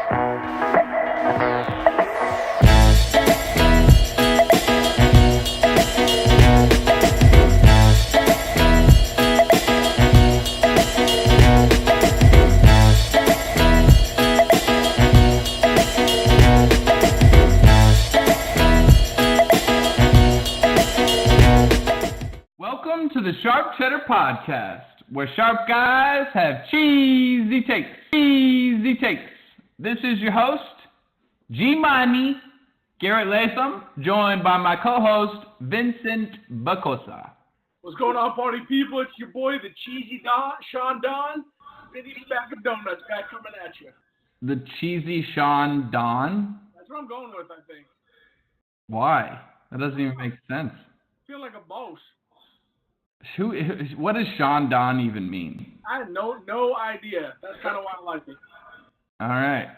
Welcome to the Sharp Cheddar Podcast, where sharp guys have cheesy takes. Cheesy takes. This is your host, G-Money, Garrett Latham, joined by my co-host, Vincent Bacosa. What's going on, party people? It's your boy, the Cheesy Don, Sean Don. Been eating a bag of donuts, back coming at you. The Cheesy Sean Don? That's what I'm going with, I think. Why? That doesn't even make sense. I feel like a boss. What does Sean Don even mean? I have no idea. That's kind of why I like it. All right.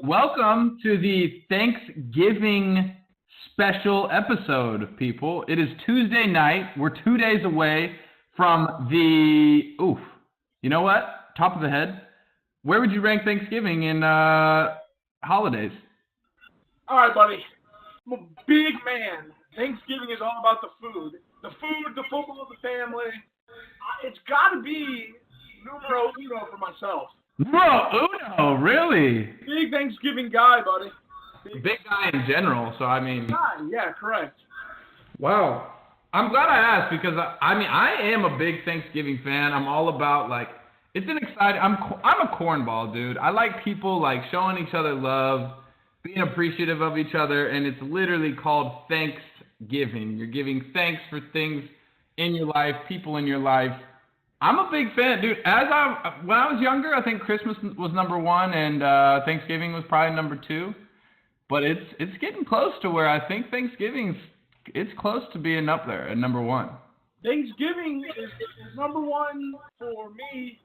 Welcome to the Thanksgiving special episode, people. It is Tuesday night. We're 2 days away from the... You know what? Top of the head. Where would you rank Thanksgiving in holidays? All right, buddy. I'm a big man. Thanksgiving is all about the food. The food, the football, the family. It's got to be numero uno for myself. Numero uno, really? Big Thanksgiving guy, buddy. Big guy in general, so I mean... Yeah, correct. Wow. I'm glad I asked because, I am a big Thanksgiving fan. I'm all about, it's an exciting... I'm a cornball, dude. I like people, showing each other love, being appreciative of each other, and it's literally called Thanksgiving. You're giving thanks for things in your life, people in your life. I'm a big fan, dude. When I was younger, I think Christmas was number one and Thanksgiving was probably number two. But it's getting close to where I think it's close to being up there at number one. Thanksgiving is number one for me.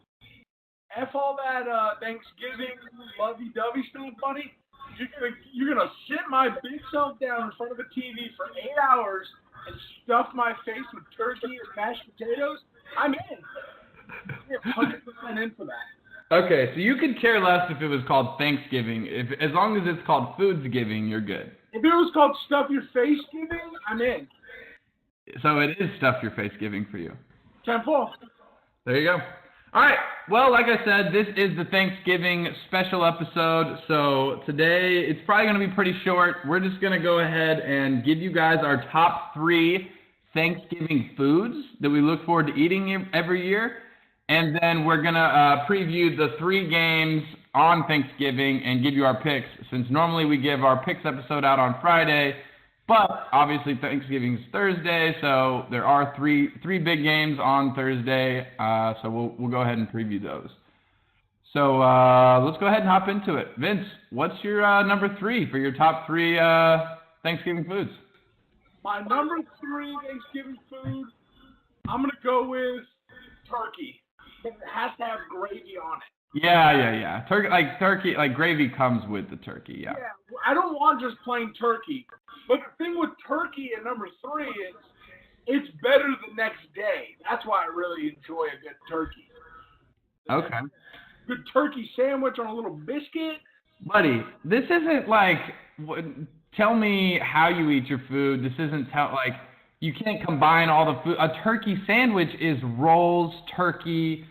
F all that Thanksgiving lovey-dovey stuff, buddy. You're gonna sit my big self down in front of the TV for 8 hours and stuff my face with turkey and mashed potatoes. I'm in. I'm 100% in for that. Okay, so you could care less if it was called Thanksgiving. As long as it's called Foodsgiving, you're good. If it was called Stuff Your Face Giving, I'm in. So it is Stuff Your Face Giving for you. 10-4. There you go. All right. Well, like I said, this is the Thanksgiving special episode. So today, it's probably going to be pretty short. We're just going to go ahead and give you guys our top 3 Thanksgiving foods that we look forward to eating every year. And then we're going to preview the 3 games on Thanksgiving and give you our picks. Since normally we give our picks episode out on Friday, but obviously Thanksgiving is Thursday, so there are three big games on Thursday. So we'll go ahead and preview those. So let's go ahead and hop into it. Vince, what's your number 3 for your top 3 Thanksgiving foods? My number 3 Thanksgiving food, I'm gonna go with turkey. It has to have gravy on it. Yeah. Turkey, gravy comes with the turkey. Yeah. I don't want just plain turkey. But the thing with turkey at number 3 is it's better the next day. That's why I really enjoy a good turkey. Okay. Good turkey sandwich on a little biscuit. Buddy, this isn't tell me how you eat your food. This isn't you can't combine all the food. A turkey sandwich is rolls, turkey,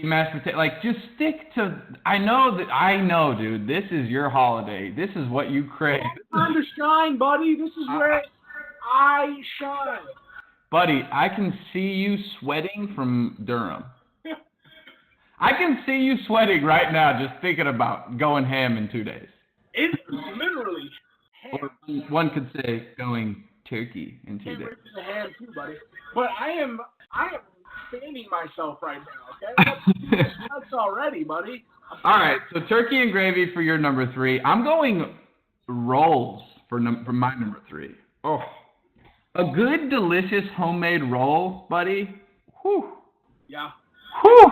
mashed potato. Just stick to. I know, dude. This is your holiday. This is what you crave. Time to shine, buddy. This is where I shine. Buddy, I can see you sweating from Durham. I can see you sweating right now just thinking about going ham in 2 days. It's literally ham. Or one could say going turkey in 2 days. It's a ham too, buddy. But I am fanning myself right now, okay? That's already, buddy. All right, so turkey and gravy for your number 3. I'm going rolls for my number 3. Oh, a good, delicious homemade roll, buddy. Whew. Yeah. Whew.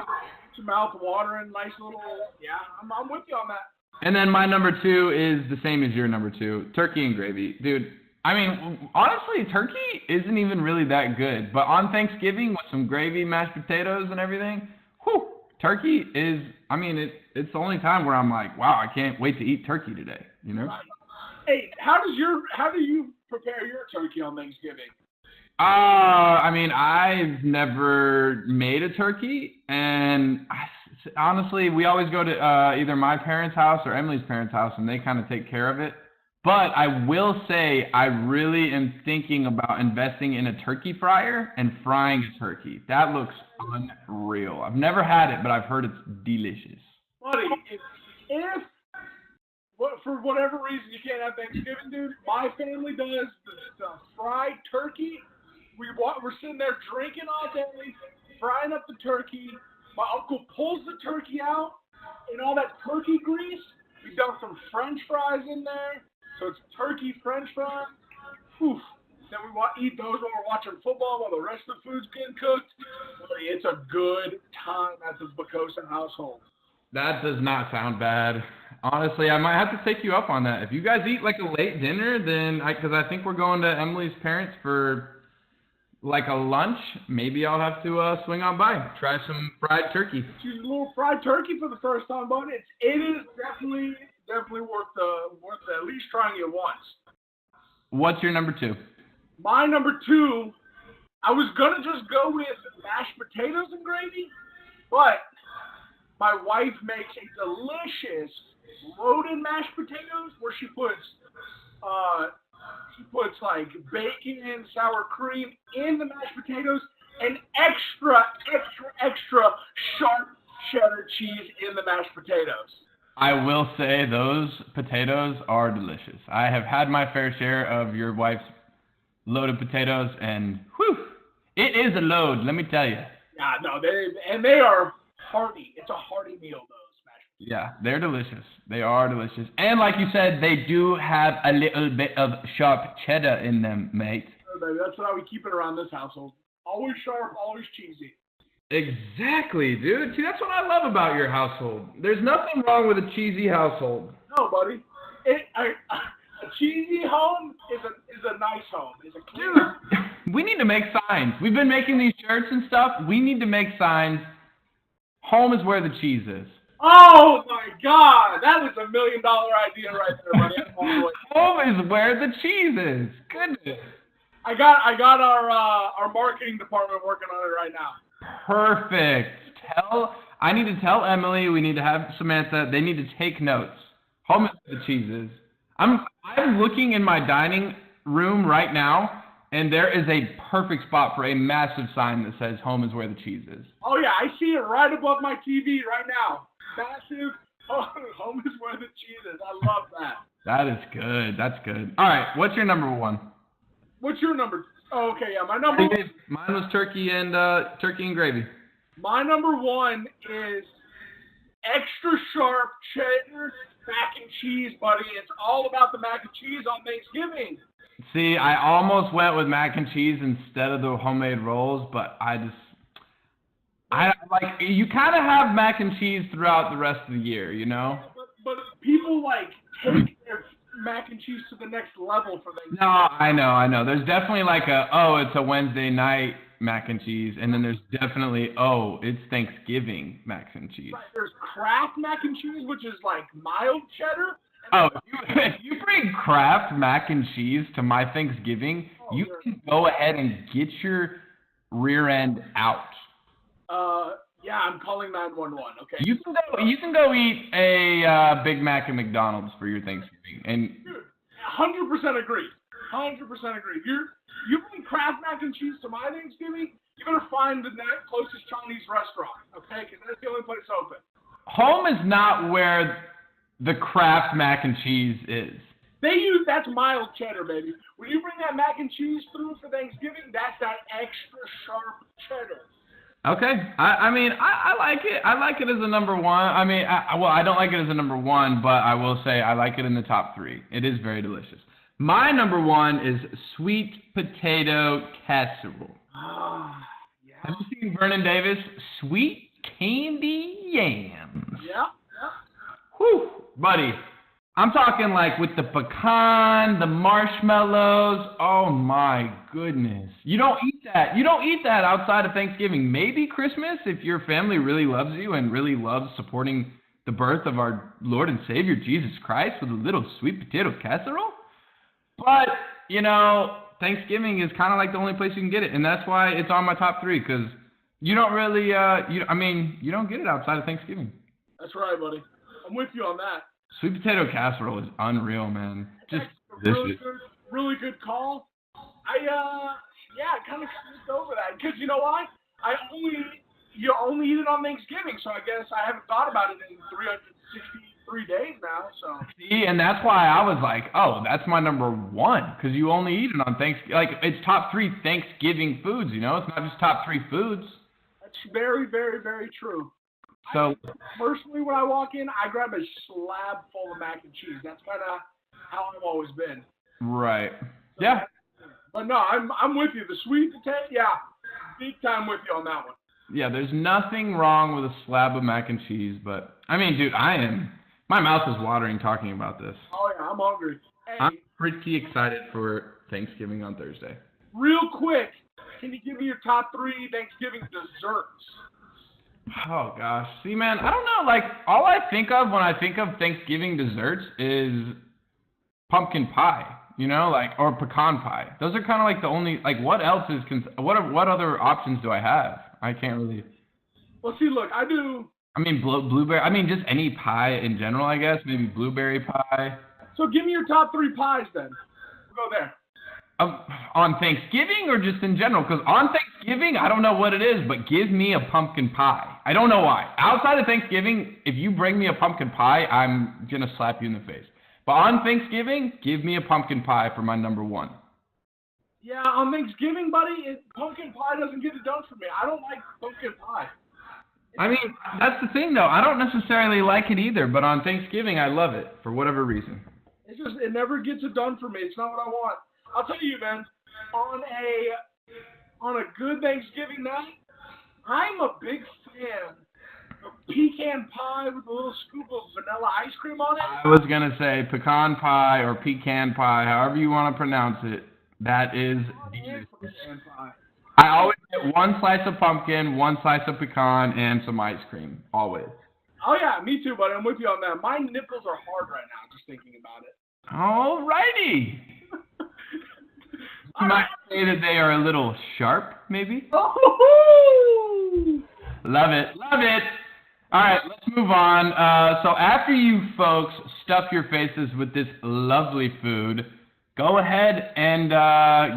Your mouth watering, nice little. Yeah, I'm with you on that. And then my number 2 is the same as your number 2, turkey and gravy, dude. I mean, honestly, turkey isn't even really that good. But on Thanksgiving with some gravy, mashed potatoes, and everything, whew, turkey is, I mean, it's the only time where I'm like, wow, I can't wait to eat turkey today, you know? Right. Hey, how do you prepare your turkey on Thanksgiving? I mean, I've never made a turkey, and honestly, we always go to either my parents' house or Emily's parents' house, and they kind of take care of it. But I will say I really am thinking about investing in a turkey fryer and frying a turkey. That looks unreal. I've never had it, but I've heard it's delicious. Buddy, if for whatever reason you can't have Thanksgiving, dude, my family does the fried turkey. We're sitting there drinking all day, frying up the turkey. My uncle pulls the turkey out, and all that turkey grease, we dump some French fries in there. So it's turkey French fries. Oof. Then we eat those when we're watching football while the rest of the food's getting cooked. Buddy, it's a good time at the Bacosa household. That does not sound bad. Honestly, I might have to take you up on that. If you guys eat like a late dinner, then because I think we're going to Emily's parents for like a lunch, maybe I'll have to swing on by, try some fried turkey. Choose a little fried turkey for the first time, buddy. It is definitely worth at least trying it once. What's your number 2? My number 2, I was gonna just go with mashed potatoes and gravy, but my wife makes a delicious loaded mashed potatoes where she puts like bacon and sour cream in the mashed potatoes and extra sharp cheddar cheese in the mashed potatoes. I will say those potatoes are delicious. I have had my fair share of your wife's loaded potatoes, and whew, it is a load, let me tell you. Yeah, no, they are hearty. It's a hearty meal, those mashed potatoes. Yeah, they're delicious. They are delicious. And like you said, they do have a little bit of sharp cheddar in them, mate. Oh, baby, that's how we keep it around this household. Always sharp, always cheesy. Exactly, dude. See, that's what I love about your household. There's nothing wrong with a cheesy household. No, buddy. A cheesy home is a nice home. It's a clean home. Dude, we need to make signs. We've been making these shirts and stuff. We need to make signs. Home is where the cheese is. Oh my God, that was $1 million idea right there, buddy. Home is where the cheese is. Goodness. I got our marketing department working on it right now. Perfect. I need to tell Emily. We need to have Samantha. They need to take notes. Home is where the cheese is. I'm looking in my dining room right now, and there is a perfect spot for a massive sign that says "Home is where the cheese is." Oh yeah, I see it right above my TV right now. Massive. Home is where the cheese is. I love that. That is good. That's good. All right, what's your number 1? What's your number? Oh, okay, yeah, my number 1. Mine was turkey and gravy. My number 1 is extra sharp cheddar mac and cheese, buddy. It's all about the mac and cheese on Thanksgiving. See, I almost went with mac and cheese instead of the homemade rolls, but I like, you kind of have mac and cheese throughout the rest of the year, you know? But people like take their mac and cheese to the next level for Thanksgiving. No, I know. There's definitely like it's a Wednesday night mac and cheese, and then there's definitely, it's Thanksgiving mac and cheese. Right, there's Kraft mac and cheese, which is like mild cheddar. If you bring Kraft mac and cheese to my Thanksgiving, you can go ahead and get your rear end out. Yeah, I'm calling 911. Okay. You can go eat a Big Mac at McDonald's for your Thanksgiving, and dude, 100% agree. 100% agree. You bring Kraft mac and cheese to my Thanksgiving, you're gonna find the closest Chinese restaurant, okay? Because that's the only place open. Home is not where the Kraft mac and cheese is. That's mild cheddar, baby. When you bring that mac and cheese through for Thanksgiving, that's that extra sharp cheddar. Okay. I mean, I like it. I like it as a number 1. I mean, I don't like it as a number 1, but I will say I like it in the top 3. It is very delicious. My number 1 is sweet potato casserole. Yeah. Have you seen Vernon Davis? Sweet candy yams. Yeah. Whew, buddy. I'm talking like with the pecan, the marshmallows. Oh my goodness. You don't eat that. You don't eat that outside of Thanksgiving. Maybe Christmas if your family really loves you and really loves supporting the birth of our Lord and Savior Jesus Christ with a little sweet potato casserole. But, Thanksgiving is kind of like the only place you can get it. And that's why it's on my top three because you don't really, you don't get it outside of Thanksgiving. That's right, buddy. I'm with you on that. Sweet potato casserole is unreal, man. Just delicious. Really good call. I kind of skipped over that because you know why? You only eat it on Thanksgiving, so I guess I haven't thought about it in 363 days now. So see, and that's why I was like, oh, that's my number one because you only eat it on Thanksgiving. Like it's top three Thanksgiving foods. It's not just top three foods. That's very, very, very true. So personally, when I walk in, I grab a slab full of mac and cheese. That's kind of how I've always been. Right. So, yeah. But no, I'm with you. The sweet potato, big time with you on that one. Yeah, there's nothing wrong with a slab of mac and cheese, but I mean, dude, my mouth is watering talking about this. Oh yeah, I'm hungry. Hey, I'm pretty excited for Thanksgiving on Thursday. Real quick, can you give me your top three Thanksgiving desserts? Oh gosh, see, man, I don't know. Like, all I think of when I think of Thanksgiving desserts is pumpkin pie, or pecan pie. Those are kind of like the only. Like, what else is? What other options do I have? I can't really. Well, see, look, I do. I mean, blueberry. I mean, just any pie in general, I guess. Maybe blueberry pie. So, give me your top three pies then. We'll go there. On Thanksgiving or just in general? Because on Thanksgiving, I don't know what it is, but give me a pumpkin pie. I don't know why. Outside of Thanksgiving, if you bring me a pumpkin pie, I'm going to slap you in the face. But on Thanksgiving, give me a pumpkin pie for my number one. Yeah, on Thanksgiving, buddy, pumpkin pie doesn't get it done for me. I don't like pumpkin pie. I mean, that's the thing, though. I don't necessarily like it either, but on Thanksgiving, I love it for whatever reason. It never gets it done for me. It's not what I want. I'll tell you, man, on a good Thanksgiving night, I'm a big fan of pecan pie with a little scoop of vanilla ice cream on it. I was going to say pecan pie or pecan pie, however you want to pronounce it. That is delicious. Pecan pie. I always get one slice of pumpkin, one slice of pecan, and some ice cream. Always. Oh, yeah, me too, buddy. I'm with you on that. My nipples are hard right now just thinking about it. All righty. You might say that they are a little sharp, maybe? Oh! Love it. Love it. All right, let's move on. So after you folks stuff your faces with this lovely food, go ahead and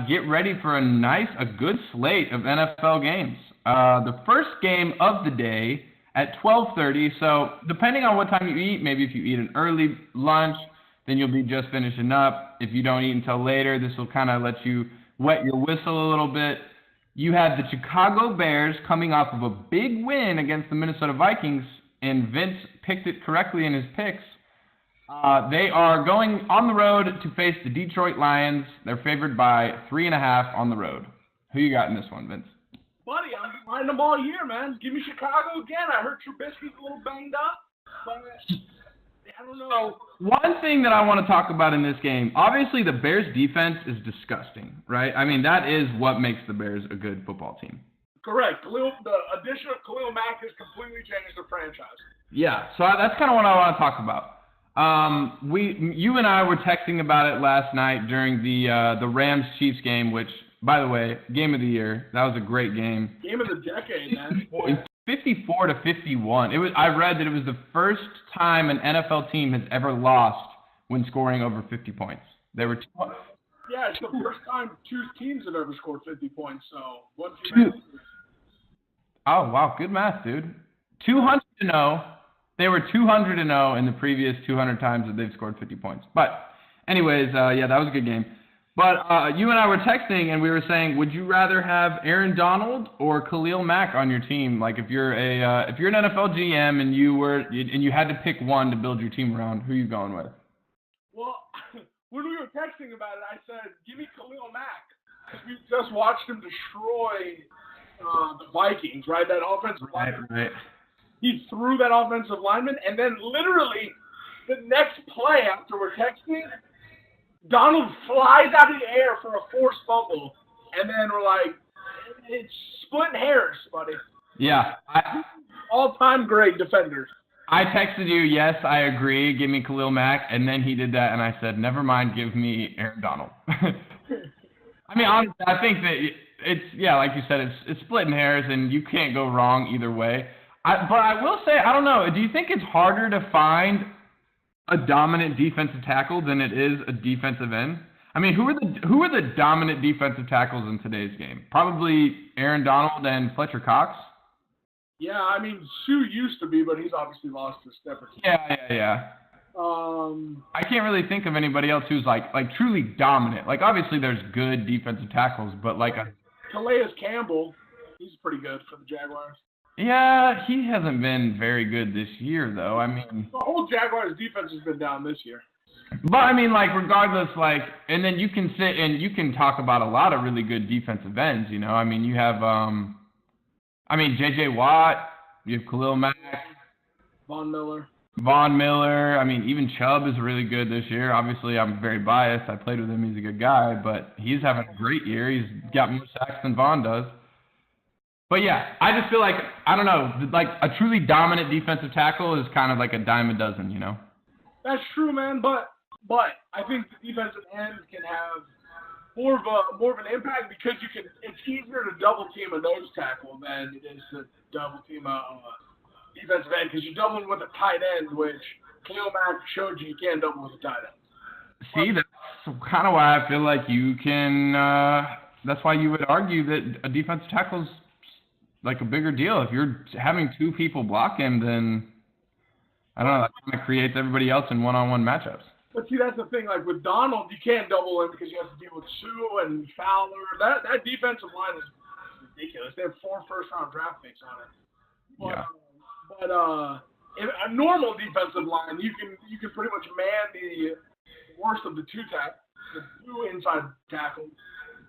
get ready for a good slate of NFL games. The first game of the day at 12:30. So depending on what time you eat, maybe if you eat an early lunch, then you'll be just finishing up. If you don't eat until later, this will kind of let you wet your whistle a little bit. You have the Chicago Bears coming off of a big win against the Minnesota Vikings, and Vince picked it correctly in his picks. They are going on the road to face the Detroit Lions. They're favored by 3.5 on the road. Who you got in this one, Vince? Buddy, I'm riding them all year, man. Give me Chicago again. I heard Trubisky's a little banged up, but I don't know. So, one thing that I want to talk about in this game, obviously the Bears defense is disgusting, right? I mean, that is what makes the Bears a good football team. Correct. The addition of Khalil Mack has completely changed the franchise. Yeah, so that's kind of what I want to talk about. You and I were texting about it last night during the Rams-Chiefs game, which, by the way, game of the year. That was a great game. Game of the decade, man. 54-51. I read that it was the first time an NFL team has ever lost when scoring over 50 points. There were two. Yeah, it's the first time two teams have ever scored 50 points. So one team. Oh wow, good math, dude. 200-0. They were 200-0 in the previous 200 times that they've scored 50 points. But anyways, yeah, that was a good game. But you and I were texting, and we were saying, would you rather have Aaron Donald or Khalil Mack on your team? Like, if you're an NFL GM and you had to pick one to build your team around, who are you going with? Well, when we were texting about it, I said, give me Khalil Mack. Because we just watched him destroy the Vikings, right? That offensive lineman. Right. He threw that offensive lineman, and then literally the next play after we're texting, Donald flies out of the air for a forced fumble, and then we're like, it's splitting hairs, buddy. Yeah. All-time great defenders. I texted you, yes, I agree, give me Khalil Mack, and then he did that, and I said, never mind, give me Aaron Donald. I mean, honestly, I think that it's, like you said, it's splitting hairs, and you can't go wrong either way. But I will say, I don't know, do you think it's harder to find a dominant defensive tackle than it is a defensive end? I mean, who are the dominant defensive tackles in today's game? Probably Aaron Donald and Fletcher Cox? Yeah, I mean, Sue used to be, but he's obviously lost his step or two. Yeah. I can't really think of anybody else who's like truly dominant. Like, obviously there's good defensive tackles, but like Calais Campbell, he's pretty good for the Jaguars. Yeah, he hasn't been very good this year, though. I mean, the whole Jaguars defense has been down this year. But I mean, like, regardless, like, and then you can sit and you can talk about a lot of really good defensive ends. You know, I mean, you have, J.J. Watt, you have Khalil Mack, Von Miller. I mean, even Chubb is really good this year. Obviously, I'm very biased. I played with him. He's a good guy, but he's having a great year. He's got more sacks than Von does. But yeah, I just feel like, I don't know, like a truly dominant defensive tackle is kind of like a dime a dozen, you know? That's true, man, but I think the defensive end can have more of an impact because it's easier to double team a nose tackle than it is to double team a defensive end because you're doubling with a tight end, which Khalil Mack showed you can't double with a tight end. See, that's kind of why I feel like you can, that's why you would argue that a defensive tackle's like a bigger deal. If you're having two people block him, then I don't know, that kind of creates everybody else in one-on-one matchups. But see, that's the thing. Like with Donald, you can't double him because you have to deal with Sue and Fowler. That defensive line is ridiculous. They have 4 first-round draft picks on it. But in a normal defensive line, you can pretty much man the worst of the two inside tackles,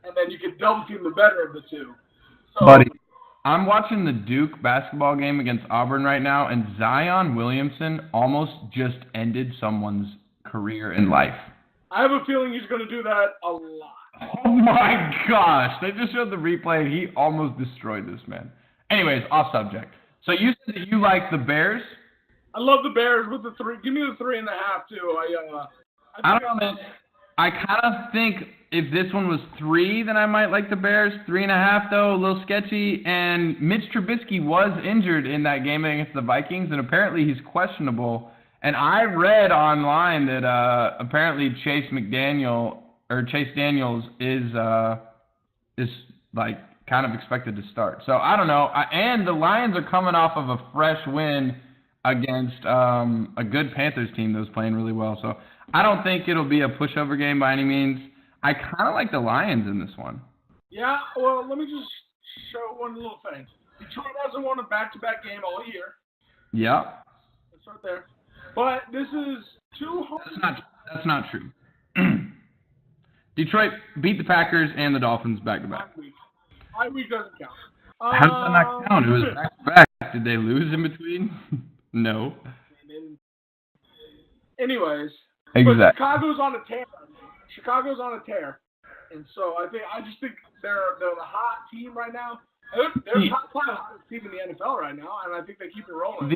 and then you can double team the better of the two. So, buddy, I'm watching the Duke basketball game against Auburn right now, and Zion Williamson almost just ended someone's career in life. I have a feeling he's going to do that a lot. Oh my gosh. They just showed the replay, and he almost destroyed this man. Anyways, off subject. So you said that you like the Bears? I love the Bears with the 3. Give me the 3.5, too. I don't know, man. I kind of think if this one was 3, then I might like the Bears. 3.5, though, a little sketchy. And Mitch Trubisky was injured in that game against the Vikings, and apparently he's questionable. And I read online that apparently Chase Daniels is like kind of expected to start. So I don't know. And the Lions are coming off of a fresh win against a good Panthers team that was playing really well. So I don't think it'll be a pushover game by any means. I kind of like the Lions in this one. Yeah, well, let me just show one little thing. Detroit hasn't won a back-to-back game all year. Yeah. It's right there. But this is 2 home. That's not true. Detroit beat the Packers and the Dolphins back-to-back. My week doesn't count. How does that not count? It was back-to-back. Did they lose in between? No. Anyways. Exactly. But Chicago's on a tear. And so I just think they're the hot team right now. They're top 5 hottest team in the NFL right now, and I think they keep it rolling.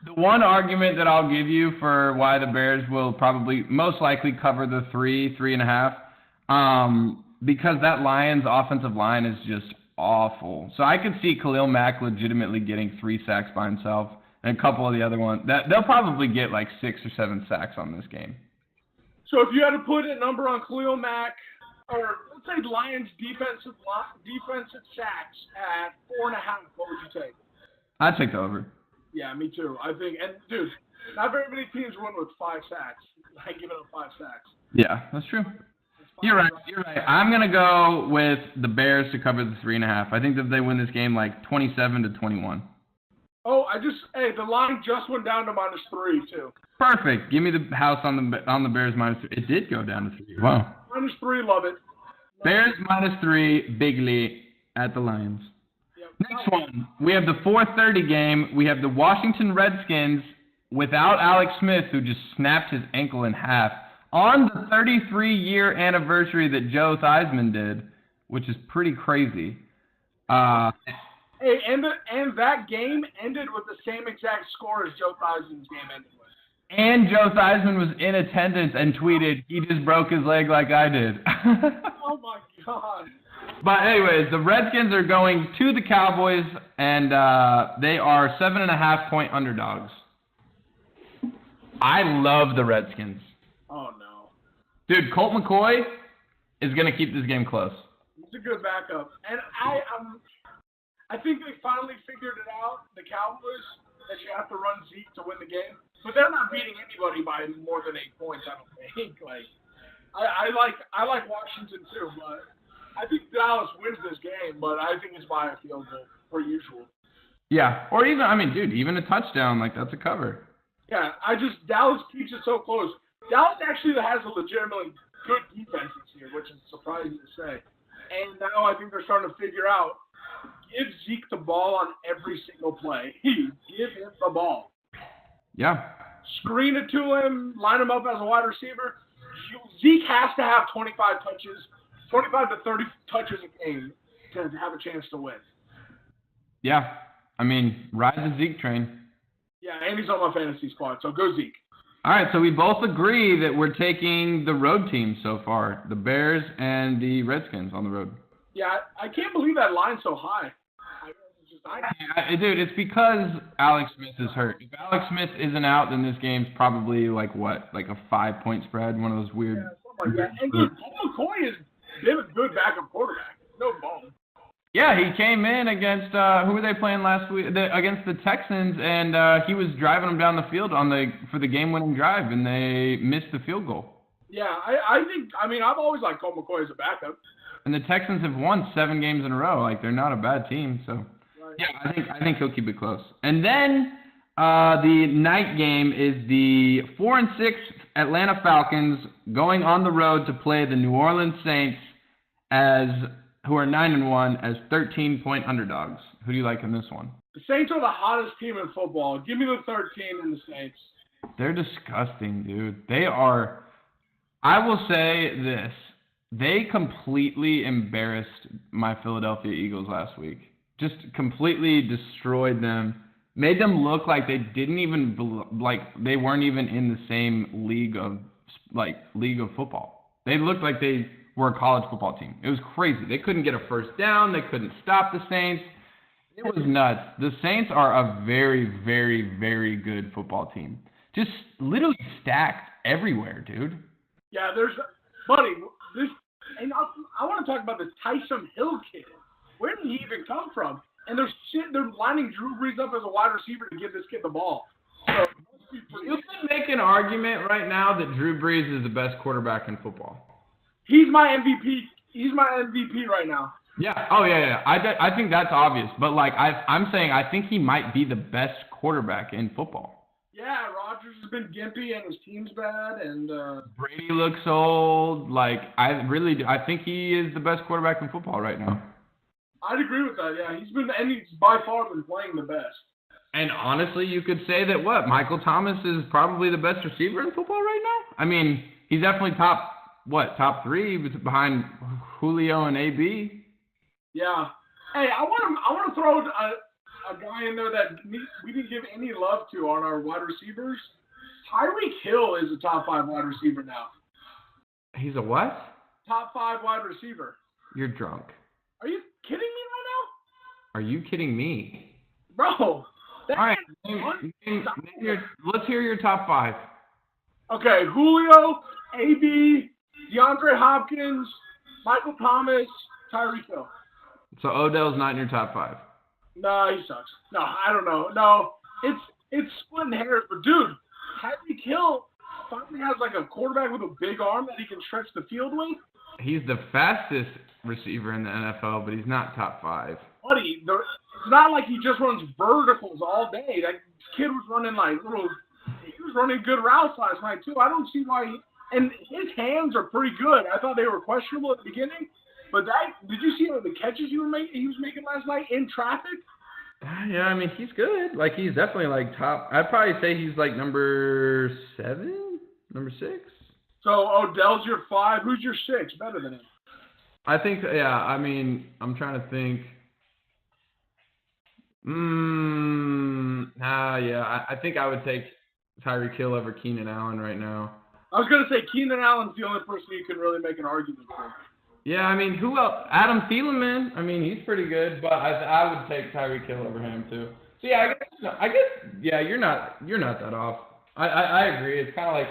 The one argument that I'll give you for why the Bears will probably most likely cover the 3.5, because that Lions offensive line is just awful. So I could see Khalil Mack legitimately getting 3 sacks by himself, and a couple of the other ones. They'll probably get like 6 or 7 sacks on this game. So if you had to put a number on Khalil Mack, or let's say Lions defensive sacks at 4.5, what would you take? I'd take the over. Yeah, me too. I think, and dude, not very many teams win with 5 sacks. I give it up 5 sacks. Yeah, that's true. You're right. I'm gonna go with the Bears to cover the 3.5. I think that they win this game like 27-21. Oh, the line just went down to -3 too. Perfect. Give me the house on the Bears -3. It did go down to 3. Wow. -3, love it. Bears -3, bigly at the Lions. Yep. Next one, we have the 4:30 game. We have the Washington Redskins without Alex Smith, who just snapped his ankle in half on the 33-year anniversary that Joe Theismann did, which is pretty crazy. Hey, and that game ended with the same exact score as Joe Theismann's game ended with. And Joe Theismann was in attendance and tweeted, "He just broke his leg like I did." Oh, my God. But anyways, the Redskins are going to the Cowboys, and they are 7.5-point underdogs. I love the Redskins. Oh, no. Dude, Colt McCoy is going to keep this game close. He's a good backup. And I think they finally figured it out, the Cowboys, that you have to run Zeke to win the game. But they're not beating anybody by more than 8 points, I don't think. I like Washington too, but I think Dallas wins this game, but I think it's by a field goal, per usual. Yeah, or even a touchdown, that's a cover. Yeah, Dallas keeps it so close. Dallas actually has a legitimately good defense this year, which is surprising to say. And now I think they're starting to figure out, give Zeke the ball on every single play. Give him the ball. Yeah. Screen it to him, line him up as a wide receiver. Zeke has to have 25 to 30 touches a game to have a chance to win. Yeah. Ride the Zeke train. Yeah, and he's on my fantasy squad, so go Zeke. All right, so we both agree that we're taking the road team so far, the Bears and the Redskins on the road. Yeah, I can't believe that line's so high. Dude, it's because Alex Smith is hurt. If Alex Smith isn't out, then this game's probably a 5-point spread, one of those weird. Yeah, something like that. And dude, Colt McCoy has been a good backup quarterback. No bone. Yeah, he came in against who were they playing last week? Against the Texans, and he was driving them down the field for the game-winning drive, and they missed the field goal. Yeah, I think I've always liked Colt McCoy as a backup. And the Texans have won 7 games in a row. They're not a bad team, so. Yeah, I think he'll keep it close. And then the night game is the 4-6 Atlanta Falcons going on the road to play the New Orleans Saints, who are 9-1, as 13-point underdogs. Who do you like in this one? The Saints are the hottest team in football. Give me the 13 and the Saints. They're disgusting, dude. They are. I will say this: they completely embarrassed my Philadelphia Eagles last week. Just completely destroyed them, made them look like they didn't even they weren't even in the same league of football. They looked like they were a college football team. It was crazy. They couldn't get a first down. They couldn't stop the Saints. It was nuts. The Saints are a very, very, very good football team. Just literally stacked everywhere, dude. Yeah, I want to talk about this Tyson Hill kid. Where did he even come from? And they're lining Drew Brees up as a wide receiver to give this kid the ball. So, you can make an argument right now that Drew Brees is the best quarterback in football. He's my MVP. He's my MVP right now. Yeah. Oh, yeah. I think that's obvious. But, I'm saying I think he might be the best quarterback in football. Yeah, Rodgers has been gimpy and his team's bad. And Brady looks old. I think he is the best quarterback in football right now. I'd agree with that, yeah. He's by far been playing the best. And honestly, you could say that Michael Thomas is probably the best receiver in football right now? He's definitely top 3 behind Julio and AB? Yeah. Hey, I want to throw a guy in there that we didn't give any love to on our wide receivers. Tyreek Hill is a top 5 wide receiver now. He's a what? Top 5 wide receiver. You're drunk. Are you kidding me right now? Are you kidding me? Bro. All right. Let's hear your top 5. Okay, Julio, AB, DeAndre Hopkins, Michael Thomas, Tyreek Hill. So Odell's not in your top 5? No, he sucks. No, I don't know. No, it's splitting hairs. But, dude, Tyreek Hill finally has a quarterback with a big arm that he can stretch the field with. He's the fastest receiver in the NFL, but he's not top 5. Buddy, it's not like he just runs verticals all day. That kid was running he was running good routes last night too. I don't see why. And his hands are pretty good. I thought they were questionable at the beginning, but did you see the catches he was making last night in traffic? Yeah, I mean, he's good. Like, he's definitely, like, top. I'd probably say he's, like, number 7? Number 6? So Odell's your 5. Who's your 6? Better than him. I think, yeah, I mean, I'm trying to think. Yeah, I think I would take Tyreek Hill over Keenan Allen right now. I was going to say Keenan Allen's the only person you can really make an argument for. Yeah, I mean, who else? Adam Thielen, man. I mean, he's pretty good, but I would take Tyreek Hill over him too. So yeah, I guess yeah, you're not that off. I agree. It's kind of like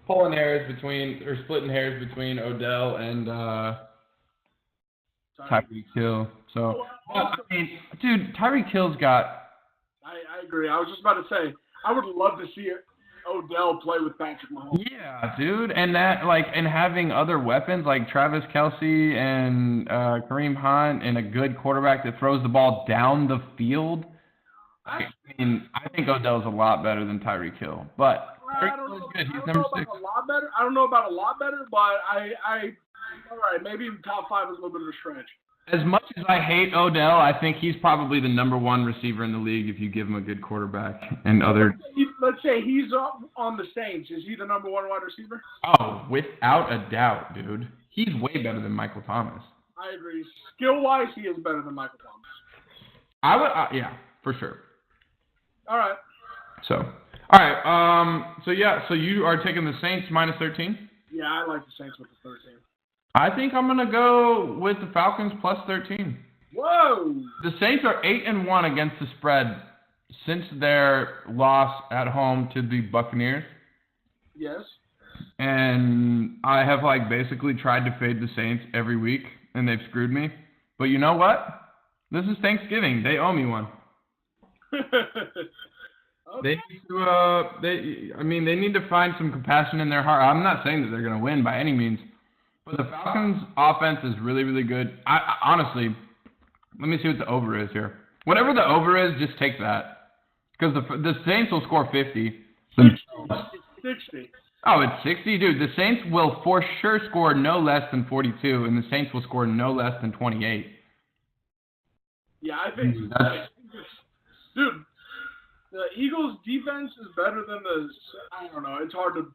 splitting hairs between Odell and Tyreek Hill. So I mean, dude, Tyreek Hill's got. I agree. I was just about to say I would love to see Odell play with Patrick Mahomes. Yeah, dude, and having other weapons like Travis Kelce and Kareem Hunt and a good quarterback that throws the ball down the field. I mean, I think Odell's a lot better than Tyreek Hill, but Tyreek Hill is good. He's number 6. A lot better. I don't know about a lot better, but I all right, maybe top 5 is a little bit of a stretch. As much as I hate Odell, I think he's probably the number 1 receiver in the league if you give him a good quarterback and other. Let's say he's on the Saints. Is he the number 1 wide receiver? Oh, without a doubt, dude. He's way better than Michael Thomas. I agree. Skill-wise, he is better than Michael Thomas. I would, yeah, for sure. All right. So, all right. So you are taking the Saints minus 13? Yeah, I like the Saints with the 13. I think I'm gonna go with the Falcons plus 13. Whoa! The Saints are 8-1 against the spread since their loss at home to the Buccaneers. Yes. And I have basically tried to fade the Saints every week, and they've screwed me. But you know what? This is Thanksgiving. They owe me one. Okay. They need to find some compassion in their heart. I'm not saying that they're going to win by any means, but the Falcons' offense is really, really good. I honestly, let me see what the over is here. Whatever the over is, just take that, because the Saints will score 50. 60. Oh, it's 60, dude. The Saints will for sure score no less than 42, and the Saints will score no less than 28. Yeah, I think. Dude, the Eagles' defense is better than I don't know. It's hard to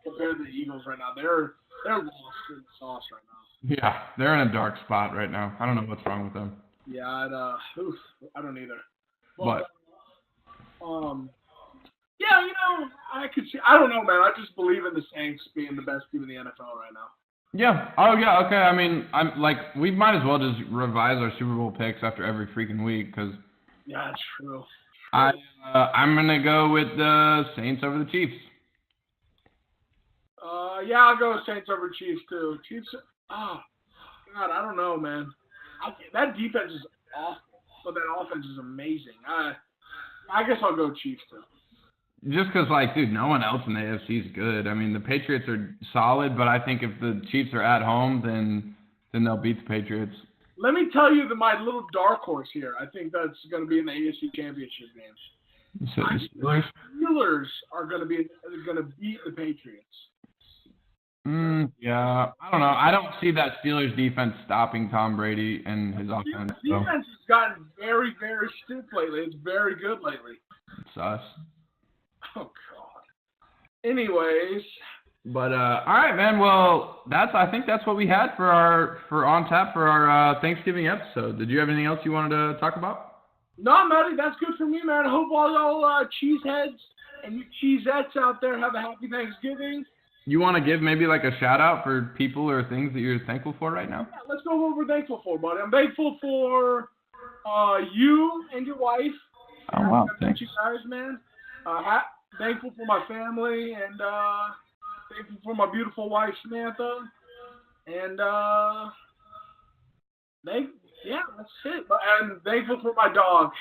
compare the Eagles right now. They're lost in the sauce right now. Yeah, they're in a dark spot right now. I don't know what's wrong with them. Yeah, I don't either. What? Yeah, I could see. I don't know, man. I just believe in the Saints being the best team in the NFL right now. Yeah. Oh, yeah. Okay. I mean, we might as well just revise our Super Bowl picks after every freaking week, because. Yeah, that's true. I'm gonna go with the Saints over the Chiefs. Yeah, I'll go with Saints over Chiefs too. Chiefs. Oh, God, I don't know, man. That defense is awful, but that offense is amazing. I guess I'll go Chiefs too. Just because, dude, no one else in the AFC is good. I mean, the Patriots are solid, but I think if the Chiefs are at home, then they'll beat the Patriots. Let me tell you my little dark horse here. I think that's going to be in the AFC Championship games. So the Steelers? Steelers are going to beat the Patriots. Yeah, I don't know. I don't see that Steelers defense stopping Tom Brady and his offense. The defense has gotten very, very stiff lately. It's very good lately. It's us. Oh, God. Anyways. But, all right, man. Well, I think that's what we had for On Tap for our Thanksgiving episode. Did you have anything else you wanted to talk about? No, Matty, that's good for me, man. I hope all y'all cheeseheads and you cheesettes out there have a happy Thanksgiving. You want to give maybe a shout out for people or things that you're thankful for right now? Yeah, let's go what we're thankful for, buddy. I'm thankful for you and your wife. Oh, wow. Thanks. You guys, man. Thankful for my family and thankful for my beautiful wife, Samantha. And that's it. And thankful for my dog.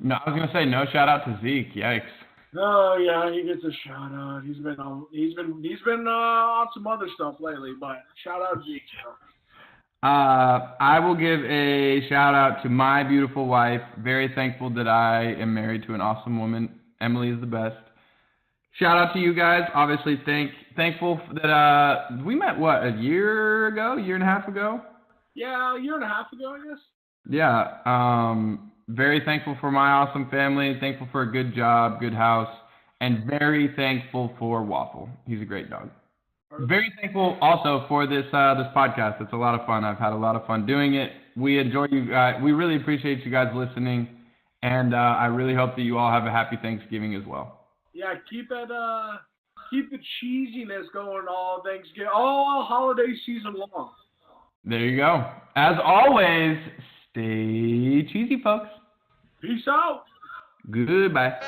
No, I was gonna say no shout out to Zeke. Yikes. Oh yeah, he gets a shout out. He's been on some other stuff lately, but shout out Zeke. I will give a shout out to my beautiful wife. Very thankful that I am married to an awesome woman. Emily is the best. Shout out to you guys. Obviously, thankful that we met a year and a half ago. Yeah, a year and a half ago, I guess. Yeah. very thankful for my awesome family, thankful for a good job, good house, and very thankful for Waffle. He's a great dog. Very thankful also for this podcast. It's a lot of fun. I've had a lot of fun doing it. We enjoy you guys. We really appreciate you guys listening, and I really hope that you all have a happy Thanksgiving as well. Yeah, keep the cheesiness going all Thanksgiving, all holiday season long. There you go. As always, stay cheesy, folks. Peace out. Goodbye.